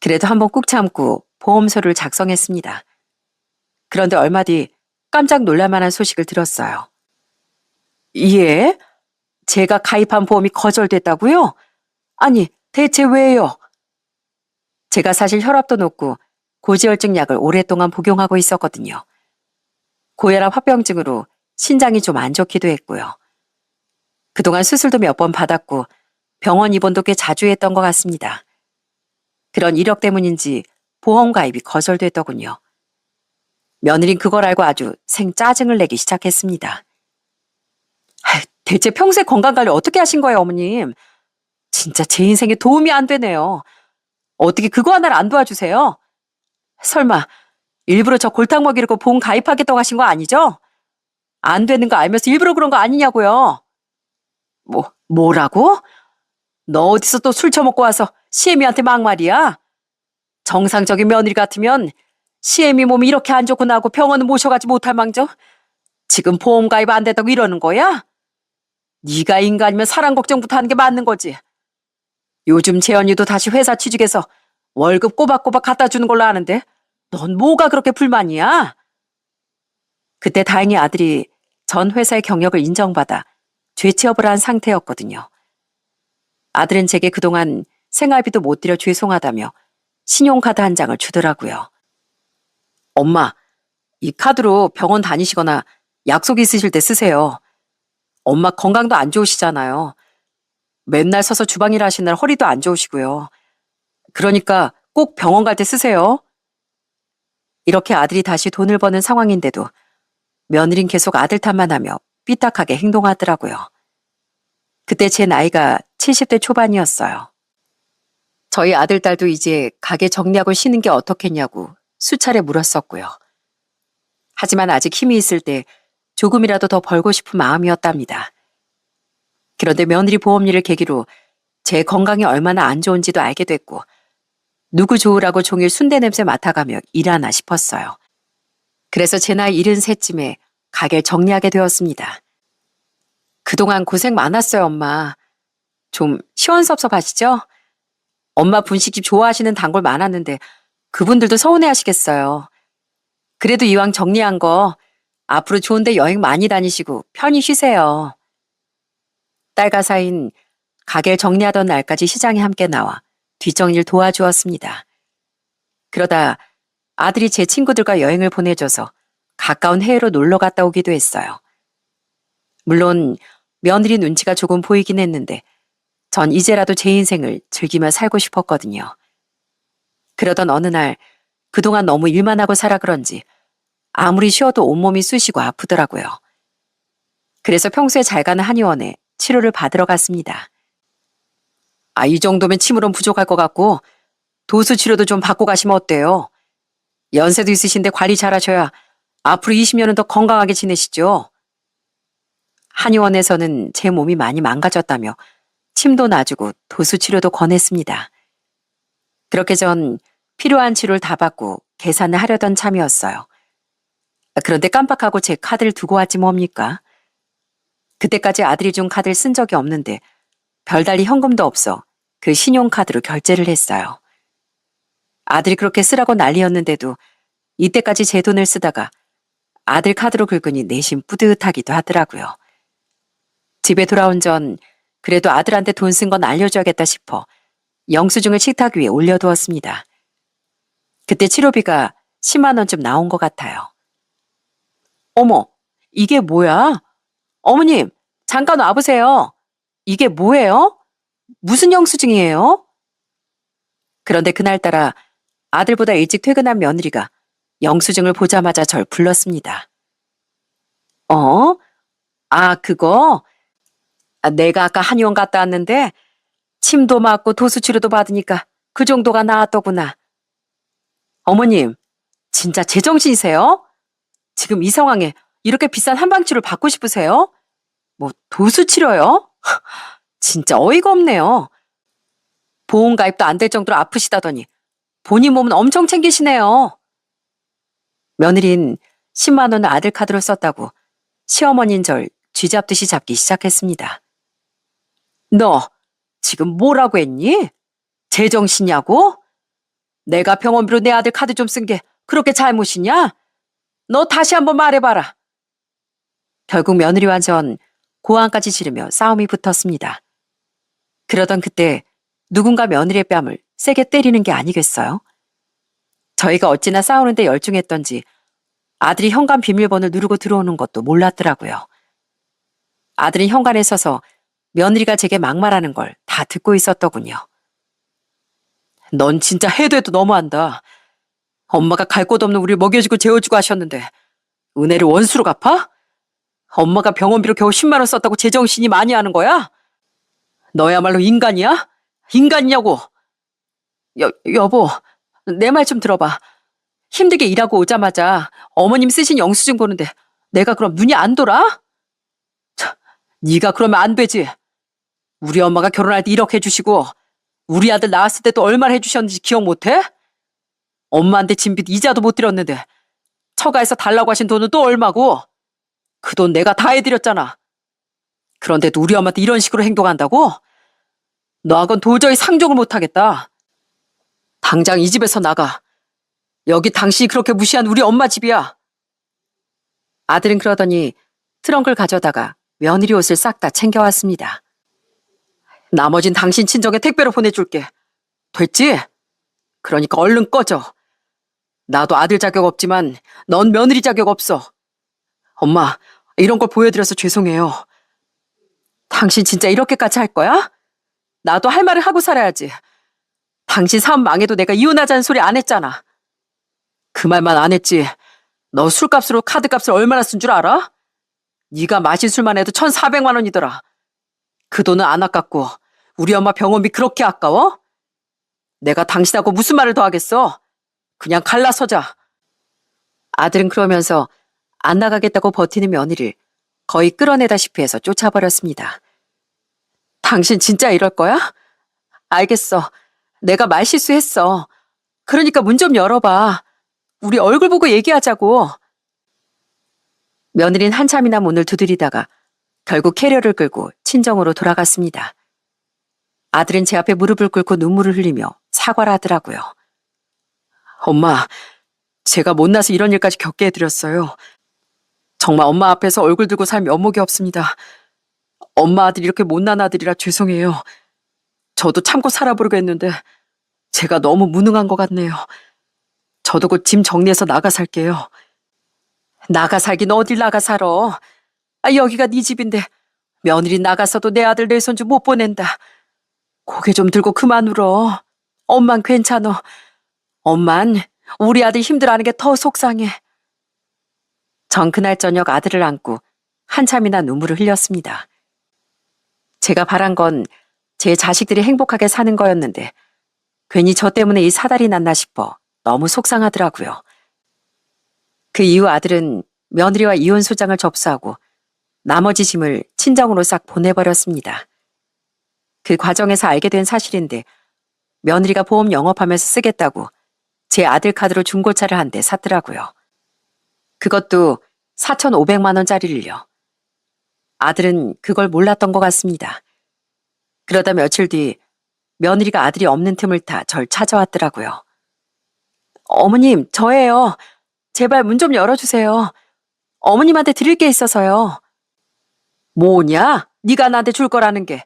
Speaker 1: 그래도 한번 꾹 참고 보험서를 작성했습니다. 그런데 얼마 뒤 깜짝 놀랄 만한 소식을 들었어요. 예? 제가 가입한 보험이 거절됐다고요? 아니, 대체 왜요? 제가 사실 혈압도 높고 고지혈증 약을 오랫동안 복용하고 있었거든요. 고혈압 합병증으로 신장이 좀 안 좋기도 했고요. 그동안 수술도 몇 번 받았고 병원 입원도 꽤 자주 했던 것 같습니다. 그런 이력 때문인지 보험 가입이 거절됐더군요. 며느린 그걸 알고 아주 생짜증을 내기 시작했습니다. 대체 평생 건강관리 어떻게 하신 거예요, 어머님? 진짜 제 인생에 도움이 안 되네요. 어떻게 그거 하나를 안 도와주세요? 설마 일부러 저 골탕 먹이려고 보험 가입하겠다고 하신 거 아니죠? 안 되는 거 알면서 일부러 그런 거 아니냐고요. 뭐라고? 너 어디서 또 술 처먹고 와서 시애미한테 막말이야? 정상적인 며느리 같으면 시애미 몸이 이렇게 안 좋고 나고 병원은 모셔가지 못할 망정 지금 보험 가입 안 됐다고 이러는 거야? 네가 인간이면 사람 걱정부터 하는 게 맞는 거지. 요즘 재현이도 다시 회사 취직해서 월급 꼬박꼬박 갖다 주는 걸로 아는데 넌 뭐가 그렇게 불만이야? 그때 다행히 아들이 전 회사의 경력을 인정받아 재취업을 한 상태였거든요. 아들은 제게 그동안 생활비도 못 드려 죄송하다며 신용카드 한 장을 주더라고요. 엄마, 이 카드로 병원 다니시거나 약속 있으실 때 쓰세요. 엄마 건강도 안 좋으시잖아요. 맨날 서서 주방일 하시는 날 허리도 안 좋으시고요. 그러니까 꼭 병원 갈 때 쓰세요. 이렇게 아들이 다시 돈을 버는 상황인데도 며느린 계속 아들 탓만 하며 삐딱하게 행동하더라고요. 그때 제 나이가 70대 초반이었어요. 저희 아들, 딸도 이제 가게 정리하고 쉬는 게 어떻겠냐고 수차례 물었었고요. 하지만 아직 힘이 있을 때 조금이라도 더 벌고 싶은 마음이었답니다. 그런데 며느리 보험일을 계기로 제 건강이 얼마나 안 좋은지도 알게 됐고 누구 좋으라고 종일 순대 냄새 맡아가며 일하나 싶었어요. 그래서 제 나이 73쯤에 가게를 정리하게 되었습니다. 그동안 고생 많았어요, 엄마. 좀 시원섭섭하시죠? 엄마 분식집 좋아하시는 단골 많았는데 그분들도 서운해하시겠어요. 그래도 이왕 정리한 거 앞으로 좋은데 여행 많이 다니시고 편히 쉬세요. 딸과 사인 가게를 정리하던 날까지 시장에 함께 나와 뒷정리를 도와주었습니다. 그러다 아들이 제 친구들과 여행을 보내줘서 가까운 해외로 놀러 갔다 오기도 했어요. 물론 며느리 눈치가 조금 보이긴 했는데 전 이제라도 제 인생을 즐기며 살고 싶었거든요. 그러던 어느 날 그동안 너무 일만 하고 살아 그런지 아무리 쉬어도 온몸이 쑤시고 아프더라고요. 그래서 평소에 잘 가는 한의원에 치료를 받으러 갔습니다. 이 정도면 침으론 부족할 것 같고 도수 치료도 좀 받고 가시면 어때요? 연세도 있으신데 관리 잘하셔야 앞으로 20년은 더 건강하게 지내시죠. 한의원에서는 제 몸이 많이 망가졌다며 침도 놔주고 도수 치료도 권했습니다. 그렇게 전 필요한 치료를 다 받고 계산을 하려던 참이었어요. 그런데 깜빡하고 제 카드를 두고 왔지 뭡니까? 그때까지 아들이 준 카드를 쓴 적이 없는데 별달리 현금도 없어 그 신용카드로 결제를 했어요. 아들이 그렇게 쓰라고 난리였는데도 이때까지 제 돈을 쓰다가 아들 카드로 긁으니 내심 뿌듯하기도 하더라고요. 집에 돌아온 전 그래도 아들한테 돈 쓴 건 알려줘야겠다 싶어 영수증을 식탁 위에 올려두었습니다. 그때 치료비가 10만 원쯤 나온 것 같아요. 어머, 이게 뭐야? 어머님, 잠깐 와보세요. 이게 뭐예요? 무슨 영수증이에요? 그런데 그날따라 아들보다 일찍 퇴근한 며느리가 영수증을 보자마자 절 불렀습니다. 어? 그거? 내가 아까 한의원 갔다 왔는데 침도 맞고 도수치료도 받으니까 그 정도가 나았더구나. 어머님, 진짜 제정신이세요? 지금 이 상황에 이렇게 비싼 한방치료를 받고 싶으세요? 도수치료요? 진짜 어이가 없네요. 보험 가입도 안 될 정도로 아프시다더니 본인 몸은 엄청 챙기시네요. 며느린 10만 원을 아들 카드로 썼다고 시어머니인 절 쥐잡듯이 잡기 시작했습니다. 너 지금 뭐라고 했니? 제정신이냐고? 내가 병원비로 내 아들 카드 좀 쓴 게 그렇게 잘못이냐? 너 다시 한번 말해봐라. 결국 며느리와 전 고함까지 지르며 싸움이 붙었습니다. 그러던 그때 누군가 며느리의 뺨을 세게 때리는 게 아니겠어요? 저희가 어찌나 싸우는데 열중했던지 아들이 현관 비밀번호를 누르고 들어오는 것도 몰랐더라고요. 아들은 현관에 서서 며느리가 제게 막말하는 걸 다 듣고 있었더군요. 넌 진짜 해도 해도 너무한다. 엄마가 갈 곳 없는 우리를 먹여주고 재워주고 하셨는데 은혜를 원수로 갚아? 엄마가 병원비로 겨우 10만 원 썼다고 제정신이 많이 하는 거야? 너야말로 인간이야? 인간이냐고? 여보, 내 말 좀 들어봐. 힘들게 일하고 오자마자 어머님 쓰신 영수증 보는데 내가 그럼 눈이 안 돌아? 네가 그러면 안 되지. 우리 엄마가 결혼할 때 1억 해주시고 우리 아들 낳았을 때 또 얼마나 해주셨는지 기억 못해? 엄마한테 진빚 이자도 못 드렸는데 처가에서 달라고 하신 돈은 또 얼마고? 그 돈 내가 다 해드렸잖아. 그런데도 우리 엄마한테 이런 식으로 행동한다고? 너하고는 도저히 상종을 못하겠다. 당장 이 집에서 나가. 여기 당신이 그렇게 무시한 우리 엄마 집이야. 아들은 그러더니 트렁크를 가져다가 며느리 옷을 싹 다 챙겨왔습니다. 나머진 당신 친정에 택배로 보내줄게. 됐지? 그러니까 얼른 꺼져. 나도 아들 자격 없지만 넌 며느리 자격 없어. 엄마, 이런 걸 보여드려서 죄송해요. 당신 진짜 이렇게까지 할 거야? 나도 할 말을 하고 살아야지. 당신 사업 망해도 내가 이혼하자는 소리 안 했잖아. 그 말만 안 했지. 너 술값으로 카드값을 얼마나 쓴 줄 알아? 네가 마신 술만 해도 1,400만 원이더라. 그 돈은 안 아깝고 우리 엄마 병원비 그렇게 아까워? 내가 당신하고 무슨 말을 더 하겠어? 그냥 갈라서자. 아들은 그러면서 안 나가겠다고 버티는 며느리를 거의 끌어내다시피 해서 쫓아버렸습니다. 당신 진짜 이럴 거야? 알겠어. 내가 말실수했어. 그러니까 문 좀 열어봐. 우리 얼굴 보고 얘기하자고. 며느리는 한참이나 문을 두드리다가 결국 캐리어를 끌고 친정으로 돌아갔습니다. 아들은 제 앞에 무릎을 꿇고 눈물을 흘리며 사과를 하더라고요. 엄마, 제가 못나서 이런 일까지 겪게 해드렸어요. 정말 엄마 앞에서 얼굴 들고 살 면목이 없습니다. 엄마 아들이 이렇게 못난 아들이라 죄송해요. 저도 참고 살아보려고 했는데 제가 너무 무능한 것 같네요. 저도 곧 짐 정리해서 나가 살게요. 나가 살긴 어딜 나가 살아. 여기가 네 집인데 며느리 나가서도 내 아들 내 손주 못 보낸다. 고개 좀 들고 그만 울어. 엄만 괜찮어. 엄만 우리 아들 힘들어하는 게 더 속상해. 전 그날 저녁 아들을 안고 한참이나 눈물을 흘렸습니다. 제가 바란 건 제 자식들이 행복하게 사는 거였는데 괜히 저 때문에 이 사달이 났나 싶어 너무 속상하더라고요. 그 이후 아들은 며느리와 이혼 소장을 접수하고 나머지 짐을 친정으로 싹 보내버렸습니다. 그 과정에서 알게 된 사실인데 며느리가 보험 영업하면서 쓰겠다고 제 아들 카드로 중고차를 한 대 샀더라고요. 그것도 4,500만 원짜리를요. 아들은 그걸 몰랐던 것 같습니다. 그러다 며칠 뒤 며느리가 아들이 없는 틈을 타 절 찾아왔더라고요. 어머님, 저예요. 제발 문 좀 열어주세요. 어머님한테 드릴 게 있어서요. 뭐냐? 네가 나한테 줄 거라는 게.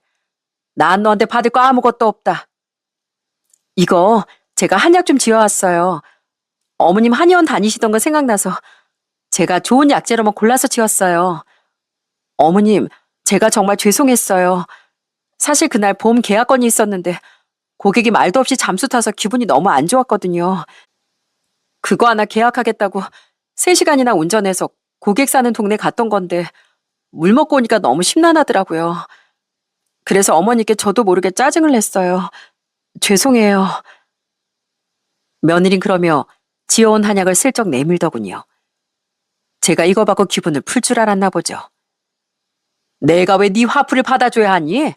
Speaker 1: 난 너한테 받을 거 아무것도 없다. 이거 제가 한약 좀 지어왔어요. 어머님 한의원 다니시던 거 생각나서 제가 좋은 약재로만 골라서 지었어요. 어머님, 제가 정말 죄송했어요. 사실 그날 보험 계약건이 있었는데 고객이 말도 없이 잠수 타서 기분이 너무 안 좋았거든요. 그거 하나 계약하겠다고 3시간이나 운전해서 고객 사는 동네 갔던 건데 물 먹고 오니까 너무 심란하더라고요. 그래서 어머니께 저도 모르게 짜증을 냈어요. 죄송해요. 며느린 그러며 지어온 한약을 슬쩍 내밀더군요. 제가 이거 받고 기분을 풀 줄 알았나 보죠. 내가 왜 네 화풀이를 받아줘야 하니?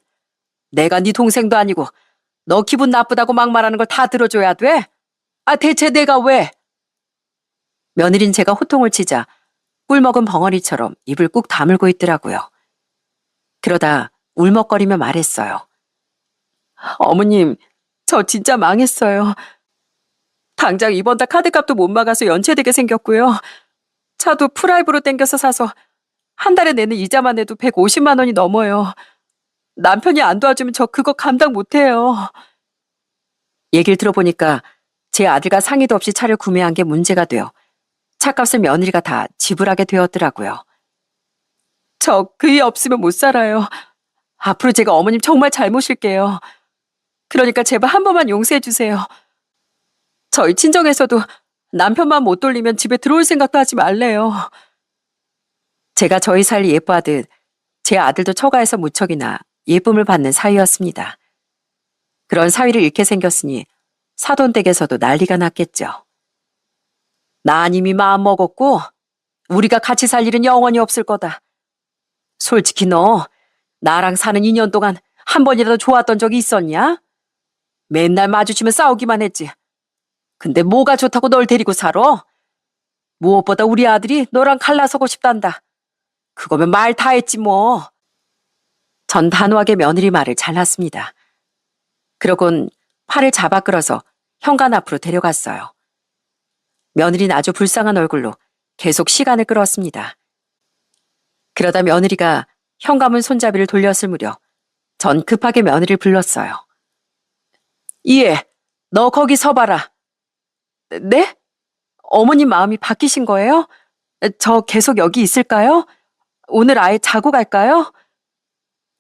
Speaker 1: 내가 네 동생도 아니고 너 기분 나쁘다고 막 말하는 걸 다 들어줘야 돼? 대체 내가 왜? 며느린 제가 호통을 치자 꿀먹은 벙어리처럼 입을 꾹 다물고 있더라고요. 그러다 울먹거리며 말했어요. 어머님, 저 진짜 망했어요. 당장 이번 달 카드값도 못 막아서 연체되게 생겼고요. 차도 프라이브로 땡겨서 사서 한 달에 내는 이자만 해도 150만 원이 넘어요. 남편이 안 도와주면 저 그거 감당 못해요. 얘기를 들어보니까 제 아들과 상의도 없이 차를 구매한 게 문제가 되어 차값을 며느리가 다 지불하게 되었더라고요. 저 그이 없으면 못 살아요. 앞으로 제가 어머님 정말 잘 모실게요. 그러니까 제발 한 번만 용서해 주세요. 저희 친정에서도 남편만 못 돌리면 집에 들어올 생각도 하지 말래요. 제가 저희 살이 예뻐하듯 제 아들도 처가에서 무척이나 예쁨을 받는 사위였습니다. 그런 사위를 잃게 생겼으니 사돈댁에서도 난리가 났겠죠. 난 이미 마음 먹었고 우리가 같이 살 일은 영원히 없을 거다. 솔직히 너 나랑 사는 2년 동안 한 번이라도 좋았던 적이 있었냐? 맨날 마주치면 싸우기만 했지. 근데 뭐가 좋다고 널 데리고 살아? 무엇보다 우리 아들이 너랑 갈라서고 싶단다. 그거면 말 다 했지 뭐. 전 단호하게 며느리 말을 잘랐습니다. 그러곤 팔을 잡아 끌어서 현관 앞으로 데려갔어요. 며느리는 아주 불쌍한 얼굴로 계속 시간을 끌었습니다. 그러다 며느리가 현관문 손잡이를 돌렸을 무렵 전 급하게 며느리를 불렀어요. 이해, 너 거기 서봐라. 네? 어머님 마음이 바뀌신 거예요? 저 계속 여기 있을까요? 오늘 아예 자고 갈까요?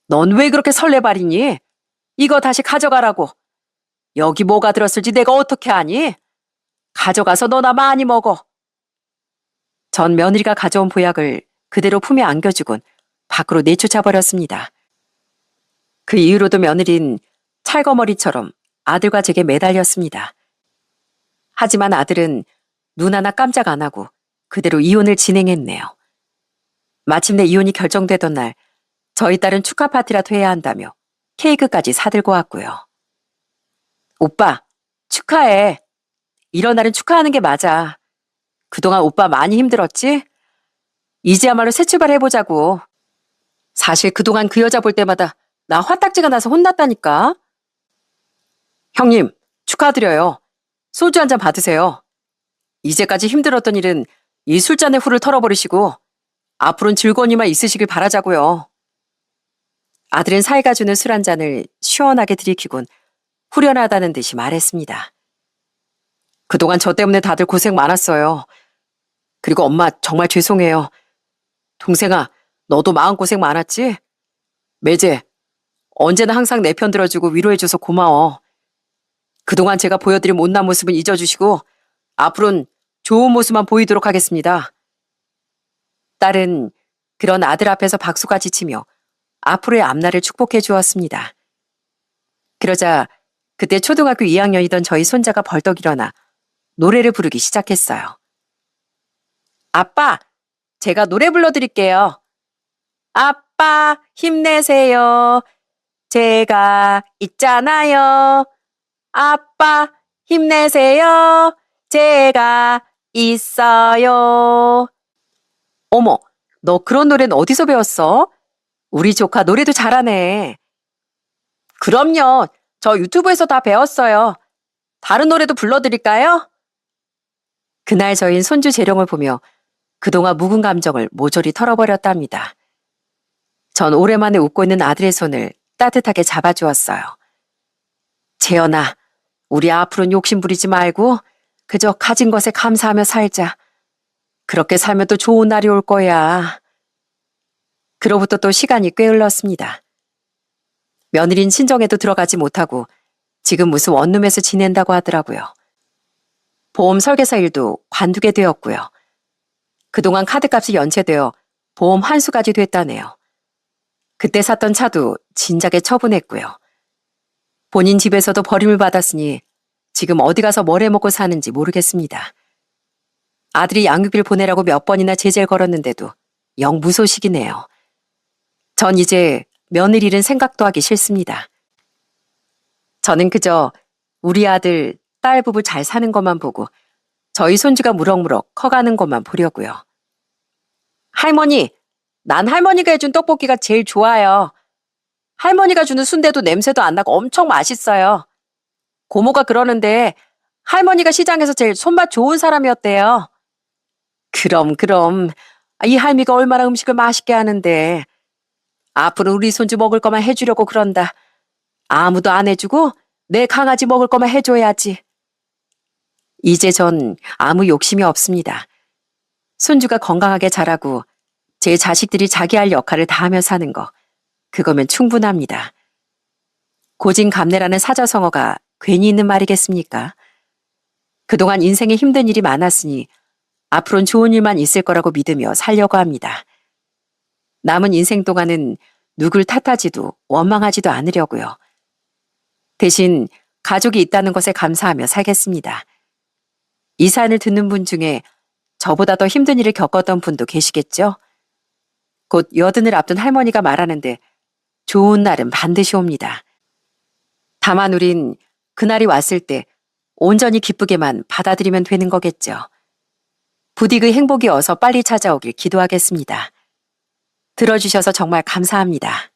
Speaker 1: 넌 왜 그렇게 설레발이니? 이거 다시 가져가라고. 여기 뭐가 들었을지 내가 어떻게 아니? 가져가서 너나 많이 먹어. 전 며느리가 가져온 보약을 그대로 품에 안겨주곤 밖으로 내쫓아 버렸습니다. 그 이후로도 며느린 찰거머리처럼 아들과 제게 매달렸습니다. 하지만 아들은 눈 하나 깜짝 안 하고 그대로 이혼을 진행했네요. 마침내 이혼이 결정되던 날 저희 딸은 축하 파티라도 해야 한다며 케이크까지 사들고 왔고요. 오빠, 축하해. 이런 날은 축하하는 게 맞아. 그동안 오빠 많이 힘들었지? 이제야말로 새 출발해보자고. 사실 그동안 그 여자 볼 때마다 나 화딱지가 나서 혼났다니까. 형님, 축하드려요. 소주 한 잔 받으세요. 이제까지 힘들었던 일은 이 술잔의 후를 털어버리시고 앞으로는 즐거운 일만 있으시길 바라자고요. 아들은 사이가 주는 술 한 잔을 시원하게 들이키곤 후련하다는 듯이 말했습니다. 그동안 저 때문에 다들 고생 많았어요. 그리고 엄마 정말 죄송해요. 동생아, 너도 마음고생 많았지? 매제, 언제나 항상 내 편 들어주고 위로해줘서 고마워. 그동안 제가 보여드린 못난 모습은 잊어주시고 앞으로는 좋은 모습만 보이도록 하겠습니다. 딸은 그런 아들 앞에서 박수까지 치며 앞으로의 앞날을 축복해 주었습니다. 그러자 그때 초등학교 2학년이던 저희 손자가 벌떡 일어나 노래를 부르기 시작했어요. 아빠, 제가 노래 불러드릴게요. 아빠, 힘내세요. 제가 있잖아요. 아빠, 힘내세요. 제가 있어요. 어머, 너 그런 노래는 어디서 배웠어? 우리 조카 노래도 잘하네. 그럼요. 저 유튜브에서 다 배웠어요. 다른 노래도 불러드릴까요? 그날 저희는 손주 재롱을 보며 그동안 묵은 감정을 모조리 털어버렸답니다. 전 오랜만에 웃고 있는 아들의 손을 따뜻하게 잡아주었어요. 재현아, 우리 앞으로는 욕심 부리지 말고 그저 가진 것에 감사하며 살자. 그렇게 살면 또 좋은 날이 올 거야. 그로부터 또 시간이 꽤 흘렀습니다. 며느린 친정에도 들어가지 못하고 지금 무슨 원룸에서 지낸다고 하더라고요. 보험 설계사 일도 관두게 되었고요. 그동안 카드값이 연체되어 보험 환수까지 됐다네요. 그때 샀던 차도 진작에 처분했고요. 본인 집에서도 버림을 받았으니 지금 어디 가서 뭘 해먹고 사는지 모르겠습니다. 아들이 양육비를 보내라고 몇 번이나 제재를 걸었는데도 영 무소식이네요. 전 이제 며느리 일은 생각도 하기 싫습니다. 저는 그저 우리 아들, 딸 부부 잘 사는 것만 보고 저희 손주가 무럭무럭 커가는 것만 보려고요. 할머니, 난 할머니가 해준 떡볶이가 제일 좋아요. 할머니가 주는 순대도 냄새도 안 나고 엄청 맛있어요. 고모가 그러는데 할머니가 시장에서 제일 손맛 좋은 사람이었대요. 그럼. 이 할미가 얼마나 음식을 맛있게 하는데. 앞으로 우리 손주 먹을 거만 해주려고 그런다. 아무도 안 해주고 내 강아지 먹을 거만 해줘야지. 이제 전 아무 욕심이 없습니다. 손주가 건강하게 자라고 제 자식들이 자기 할 역할을 다하며 사는 거, 그거면 충분합니다. 고진감래라는 사자성어가 괜히 있는 말이겠습니까? 그동안 인생에 힘든 일이 많았으니 앞으로는 좋은 일만 있을 거라고 믿으며 살려고 합니다. 남은 인생 동안은 누굴 탓하지도 원망하지도 않으려고요. 대신 가족이 있다는 것에 감사하며 살겠습니다. 이 사연을 듣는 분 중에 저보다 더 힘든 일을 겪었던 분도 계시겠죠? 곧 여든을 앞둔 할머니가 말하는데 좋은 날은 반드시 옵니다. 다만 우린 그날이 왔을 때 온전히 기쁘게만 받아들이면 되는 거겠죠. 부디 그 행복이 어서 빨리 찾아오길 기도하겠습니다. 들어주셔서 정말 감사합니다.